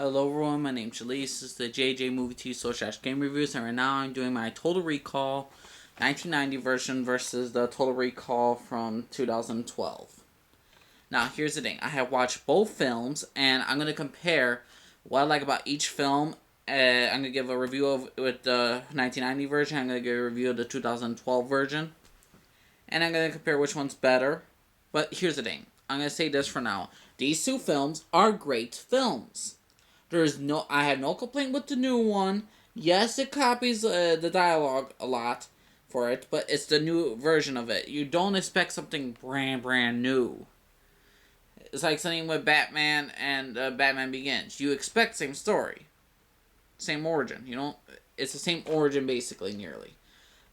Hello everyone, my name's Jalise. This is the JJ Movie TV Social Game Reviews, and right now I'm doing my Total Recall 1990 version versus the Total Recall from 2012. Now here's the thing, I have watched both films, and I'm going to compare what I like about each film. I'm going to give a review of with the 1990 version, I'm going to give a review of the 2012 version, and I'm going to compare which one's better. But here's the thing, I'm going to say this for now. These two films are great films. I have no complaint with the new one. Yes, it copies the dialogue a lot for it, but it's the new version of it. You don't expect something brand new. It's like something with Batman and Batman Begins. You expect same story, same origin. You know, it's the same origin basically, nearly.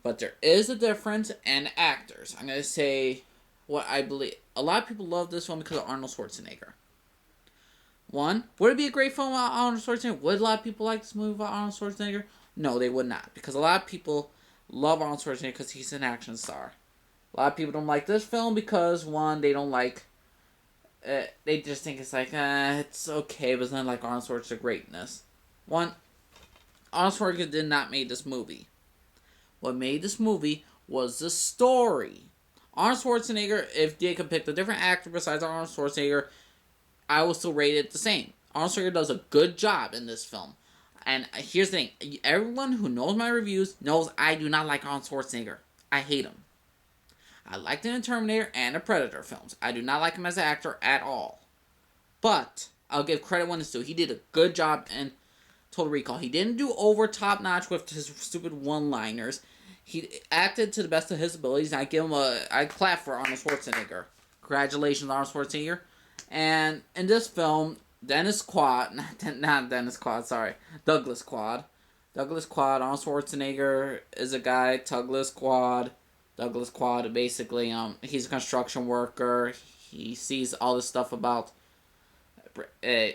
But there is a difference in actors. I'm gonna say what I believe. A lot of people love this one because of Arnold Schwarzenegger. One, would it be a great film about Arnold Schwarzenegger? Would a lot of people like this movie about Arnold Schwarzenegger? No, they would not. Because a lot of people love Arnold Schwarzenegger because he's an action star. A lot of people don't like this film because, one, they don't like... they just think it's like, it's okay, but it's not like Arnold Schwarzenegger's greatness. One, Arnold Schwarzenegger did not make this movie. What made this movie was the story. Arnold Schwarzenegger, if they could pick a different actor besides Arnold Schwarzenegger, I will still rate it the same. Arnold Schwarzenegger does a good job in this film. And here's the thing. Everyone who knows my reviews knows I do not like Arnold Schwarzenegger. I hate him. I liked him in Terminator and the Predator films. I do not like him as an actor at all. But I'll give credit when it's due. He did a good job in Total Recall. He didn't do over top notch with his stupid one-liners. He acted to the best of his abilities. I clap for Arnold Schwarzenegger. Congratulations, Arnold Schwarzenegger. And in this film, Douglas Quad, Arnold Schwarzenegger is a guy, Douglas Quad, basically, he's a construction worker. He sees all this stuff about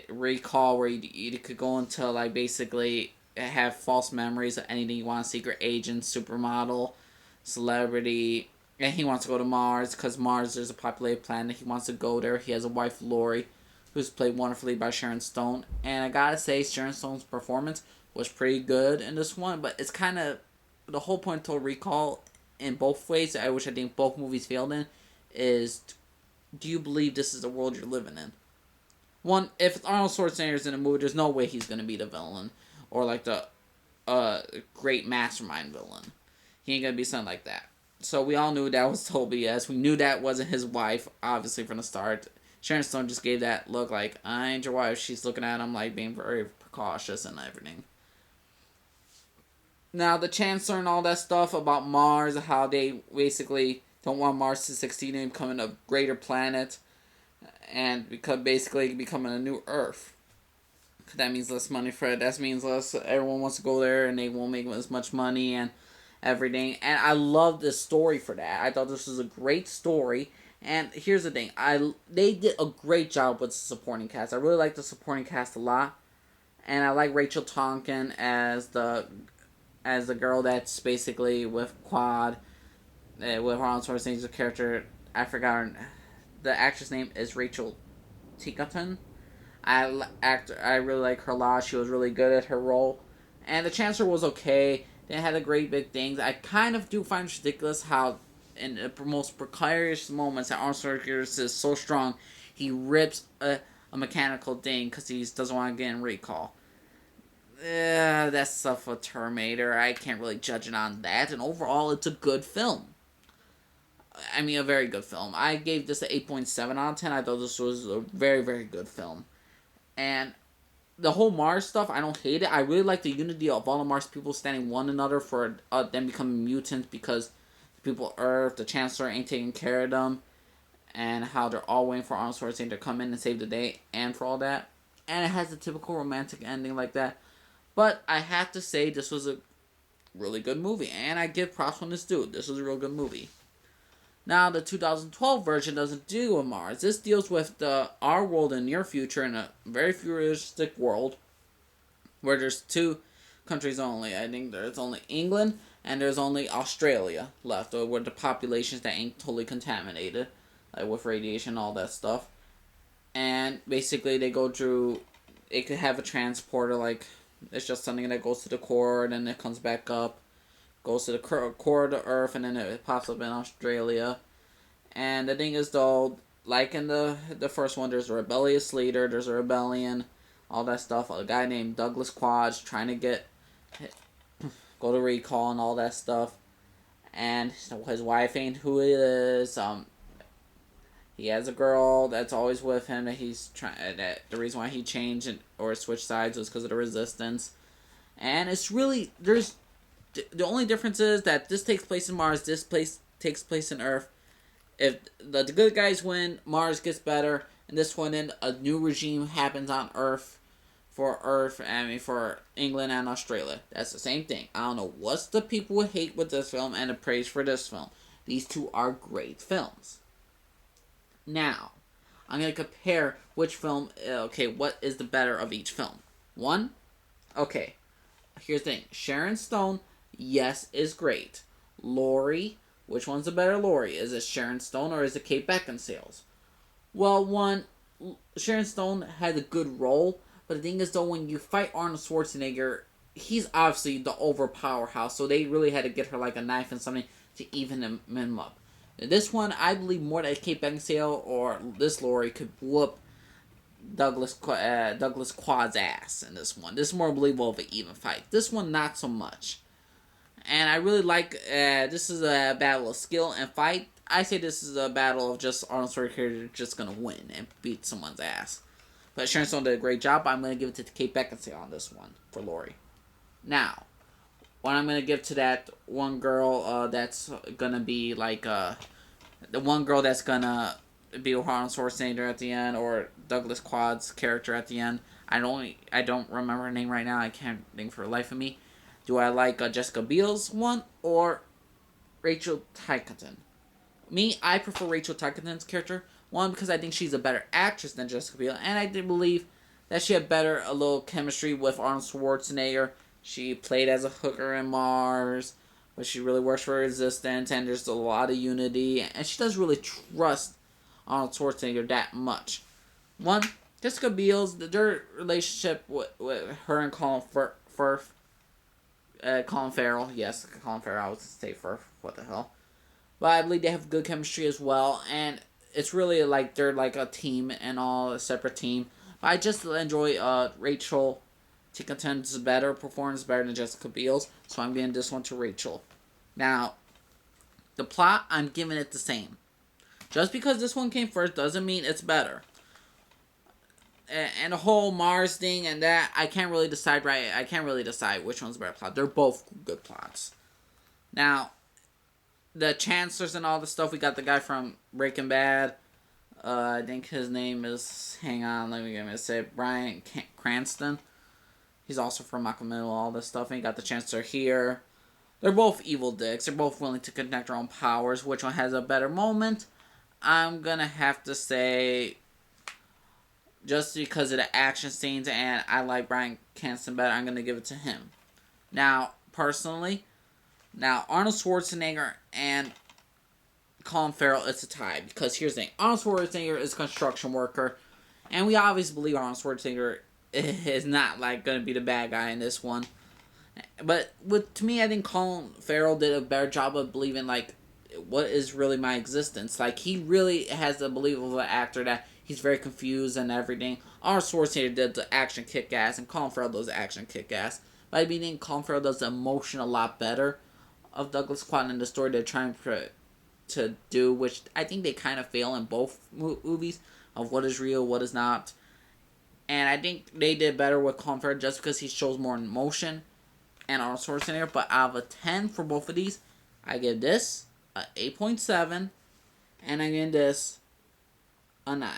recall where you could go into, like, basically have false memories of anything you want, secret agent, supermodel, celebrity. And he wants to go to Mars because Mars is a populated planet. He wants to go there. He has a wife, Lori, who's played wonderfully by Sharon Stone. And I gotta say, Sharon Stone's performance was pretty good in this one. But it's kind of the whole point of Total Recall in both ways, which I think both movies failed in, is do you believe this is the world you're living in? One, if Arnold Schwarzenegger's in a movie, there's no way he's going to be the villain or like the great mastermind villain. He ain't going to be something like that. So we all knew that was total BS. We knew that wasn't his wife, obviously, from the start. Sharon Stone just gave that look like, I ain't your wife. She's looking at him like being very precautious and everything. Now, the Chancellor and all that stuff about Mars, how they basically don't want Mars to succeed in becoming a greater planet and basically becoming a new Earth. That means less money for it. That means less. Everyone wants to go there and they won't make as much money and everything. And I love this story for that. I thought this was a great story. And here's the thing, they did a great job with the supporting cast. I really like the supporting cast a lot, and I like Rachel Tonkin as the girl that's basically with Quad, with Arnold Schwarzenegger's character. I forgot the actress name is Rachel Ticotin. I really like her a lot. She was really good at her role, and the Chancellor was okay. They had a great big things. I kind of do find it ridiculous how in the most precarious moments that Arnold Schwarzenegger is so strong, he rips a mechanical thing because he doesn't want to get in recall. That's stuff for Terminator. I can't really judge it on that. And overall, it's a good film. I mean, a very good film. I gave this an 8.7 out of 10. I thought this was a very, very good film. And the whole Mars stuff, I don't hate it. I really like the unity of all the Mars people standing one another for them becoming mutants because the people of Earth, the Chancellor ain't taking care of them, and how they're all waiting for Arnold Schwarzenegger to come in and save the day, and for all that. And it has a typical romantic ending like that. But I have to say, this was a really good movie, and I give props on this dude. This was a real good movie. Now, the 2012 version doesn't deal with Mars. This deals with our world in the near future in a very futuristic world where there's two countries only. I think there's only England and there's only Australia left, or with the populations that ain't totally contaminated, like with radiation and all that stuff. And basically they go through it could have a transporter, like, it's just something that goes to the core, and then it comes back up, goes to the core of the Earth, and then it pops up in Australia. And the thing is, though, like in the first one, there's a rebellious leader, there's a rebellion, all that stuff. A guy named Douglas Quads trying to go to recall and all that stuff. And his wife ain't who he is. He has a girl that's always with him that he's trying. That the reason why he changed or switched sides was because of the resistance. And it's really the only difference is that this takes place in Mars. This place takes place in Earth. If the good guys win, Mars gets better, and this one then a new regime happens on Earth for England and Australia. That's the same thing. I don't know what's the people would hate with this film and the praise for this film. These two are great films. Now, I'm going to compare which film, what is the better of each film. One, okay, here's the thing. Sharon Stone, yes, is great. Laurie, which one's the better Laurie? Is it Sharon Stone or is it Kate Beckinsale? Well, one, Sharon Stone had a good role, but the thing is, though, when you fight Arnold Schwarzenegger, he's obviously the overpowerhouse, so they really had to get her like a knife and something to even him up. This one, I believe more that Kate Beckinsale or this Laurie could whoop Douglas Quad's ass in this one. This is more believable of an even fight. This one, not so much. And I really like, this is a battle of skill and fight. I say this is a battle of just Arnold Schwarzenegger just going to win and beat someone's ass. But Sharon Stone did a great job. I'm going to give it to Kate Beckinsale on this one for Laurie. Now, what I'm going to give to that one girl that's going to be like, the one girl that's going to be with Arnold Schwarzenegger at the end, or Douglas Quad's character at the end. I don't remember her name right now. I can't think for the life of me. Do I like Jessica Biel's one or Rachel Ticotin? Me, I prefer Rachel Ticotin's character. One, because I think she's a better actress than Jessica Biel, and I did believe that she had a little chemistry with Arnold Schwarzenegger. She played as a hooker in Mars, but she really works for Resistance, and there's a lot of unity, and she doesn't really trust Arnold Schwarzenegger that much. One, Jessica Biel's, their relationship with her and Colin Farrell, yes, Colin Farrell, I was going to say Firth, what the hell. But I believe they have good chemistry as well, and it's really like they're like a team and all, a separate team. But I just enjoy Rachel Ticotin's performance better than Jessica Biel's, so I'm giving this one to Rachel. Now, the plot, I'm giving it the same. Just because this one came first doesn't mean it's better. And the whole Mars thing and that, I can't really decide which one's a better plot. They're both good plots. Now, the Chancellors and all the stuff, we got the guy from Breaking Bad. I think his name is, hang on, let me get me say it, Bryan Cranston. He's also from Malcolm Middle, all this stuff. And you got the Chancellor here. They're both evil dicks. They're both willing to connect their own powers. Which one has a better moment? I'm gonna have to say, just because of the action scenes and I like Bryan Cranston better, I'm gonna give it to him. Now, personally, Arnold Schwarzenegger and Colin Farrell, it's a tie. Because here's the thing. Arnold Schwarzenegger is a construction worker. And we obviously believe Arnold Schwarzenegger is not like going to be the bad guy in this one. But to me, I think Colin Farrell did a better job of believing, like, what is really my existence. Like, he really has a believable actor that he's very confused and everything. Arnold Schwarzenegger did the action kick-ass, and Colin Farrell does the action kick-ass. But I think Colin Farrell does the emotion a lot better of Douglas Quad in the story they're trying to do, which I think they kind of fail in both movies, of what is real, what is not. And I think they did better with Colin Farrell just because he shows more emotion and Arnold Schwarzenegger. But out of a 10 for both of these, I give this a 8.7, and I give this a 9.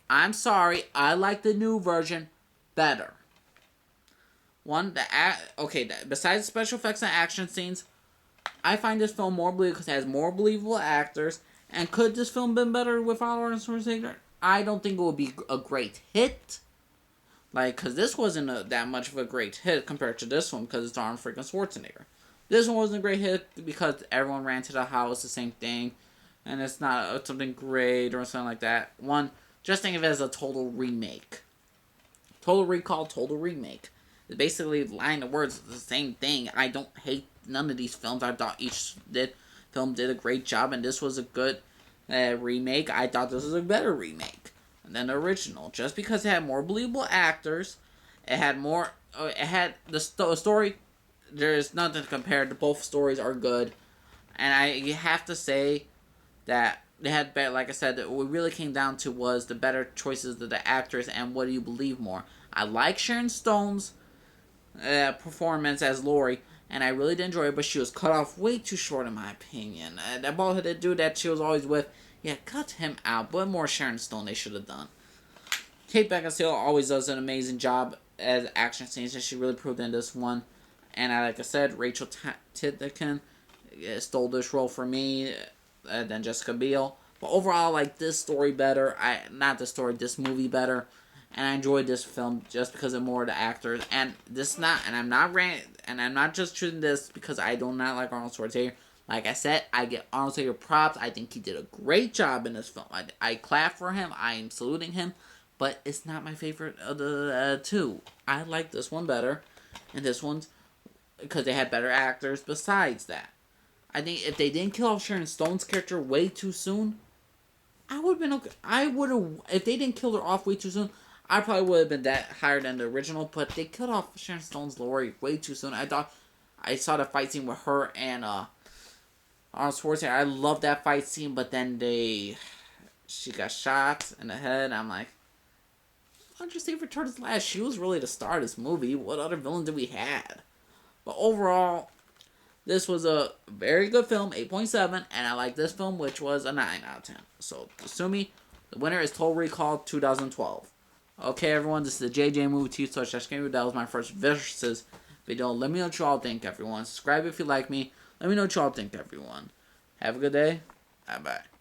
I'm sorry, I like the new version better. One, besides special effects and action scenes, I find this film more believable because it has more believable actors. And could this film been better without Arnold Schwarzenegger? I don't think it would be a great hit. Like, because this wasn't that much of a great hit compared to this one because it's Arnold freaking Schwarzenegger. This one wasn't a great hit because everyone ran to the house, the same thing. And it's not something great or something like that. One, just think of it as a total remake. Total Recall, Total Remake. It's basically line of words, the same thing. I don't hate none of these films. I thought each film did a great job, and this was a good remake. I thought this was a better remake than the original, just because it had more believable actors. It had more. It had the story. There's nothing to compare. Both stories are good, and I have to say that they had better. Like I said, what really came down to was the better choices of the actors and what do you believe more. I like Sharon Stone's performance as Laurie, and I really did enjoy it, but she was cut off way too short in my opinion. That bald-headed dude that she was always with, yeah, cut him out. But more Sharon Stone they should have done. Kate Beckinsale always does an amazing job as action scenes, and she really proved in this one. And like I said, Rachel Ticotin stole this role for me than Jessica Biel. But overall, I like this story better. This movie better. And I enjoyed this film just because of more of the actors. And I'm not just choosing this because I do not like Arnold Schwarzenegger. Like I said, I get Arnold Schwarzenegger props. I think he did a great job in this film. I clap for him. I am saluting him. But it's not my favorite of the two. I like this one better. And this one's because they had better actors besides that. I think if they didn't kill off Sharon Stone's character way too soon, I would have been okay. If they didn't kill her off way too soon, I probably would have been that higher than the original. But they killed off Sharon Stone's Laurie way too soon. I saw the fight scene with her and Arnold Schwarzenegger. I love that fight scene, but then she got shot in the head. I'm like, why don't you save her till this last? She was really the star of this movie. What other villain did we have? But overall, this was a very good film, 8.7, and I like this film, which was a 9 out of 10. So, Sumi, the winner is Total Recall 2012. Okay, everyone, this is the JJ Movie TV Social. That was my first versus video. Let me know what you all think, everyone. Subscribe if you like me. Let me know what you all think, everyone. Have a good day. Bye-bye.